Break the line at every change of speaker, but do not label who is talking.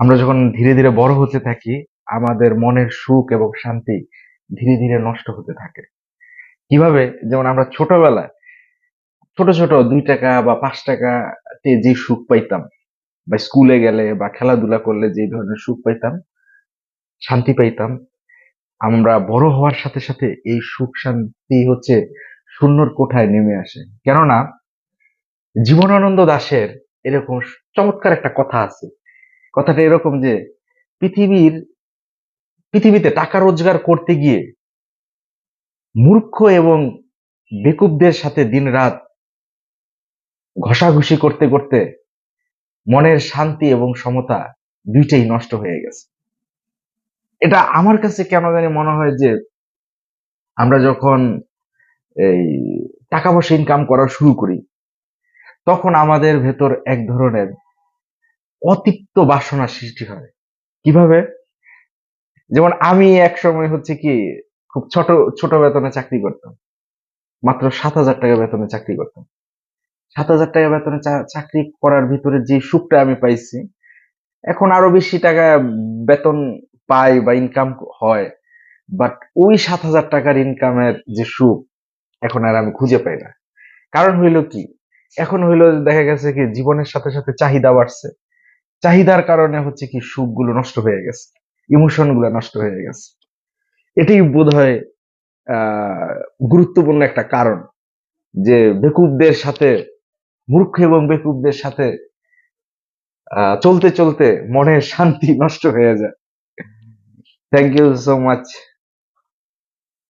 আমরা যখন ধীরে ধীরে বড় হতে থাকি, আমাদের মনের সুখ এবং শান্তি ধীরে ধীরে নষ্ট হতে থাকে। কিভাবে? যেমন আমরা ছোটবেলায় ছোট ছোট 2 টাকা বা 5 টাকাতে যে সুখ পাইতাম, বা স্কুলে গেলে বা খেলাধুলা করলে যে ধরনের সুখ পাইতাম, শান্তি পাইতাম, আমরা বড় হওয়ার সাথে সাথে এই সুখ শান্তি হচ্ছে শূন্যর কোঠায় নেমে আসে। কেননা জীবনানন্দ দাশের এরকম চমৎকার একটা কথা আছে। কথাটা এরকম যে পৃথিবীর পৃথিবীতে টাকা রোজগার করতে গিয়ে মূর্খ এবং বেকুবদের সাথে দিনরাত ঘষাঘষি করতে করতে মনের শান্তি এবং সমতা দুইটাই নষ্ট হয়ে গেছে। এটা আমার কাছে কেন জানি মনে হয় যে আমরা যখন এই টাকা পয়সা ইনকাম করা শুরু করি, তখন আমাদের ভেতর এক ধরনের অতিপ্ত বাসনা সৃষ্টি হয়। কিভাবে? যেমন আমি এক সময় হচ্ছে কি খুব ছোট ছোট বেতনে চাকরি করতাম। মাত্র 7,000 টাকা বেতনে চাকরি করতাম। 7,000 টাকা বেতনে চাকরি করার ভিতরে যে সুখটা আমি পাইছি, এখন আরো বেশি টাকা বেতন পাই বা ইনকাম হয়, বাট ওই 7,000 টাকার ইনকামের যে সুখ এখন আর আমি খুঁজে পাই না। কারণ হইলো কি, এখন হইলো দেখা গেছে কি জীবনের সাথে সাথে চাহিদা বাড়ছে, চাহিদার কারণে হচ্ছে কি সুখগুলো নষ্ট হয়ে গেছে, ইমোশন গুলো নষ্ট হয়ে গেছে। এটাই বোধহয় আহ গুরুত্বপূর্ণ একটা কারণ, যে বেকুবদের সাথে, মূর্খ এবং বেকুবদের সাথে চলতে চলতে মনের শান্তি নষ্ট হয়ে যায়। Thank you so much.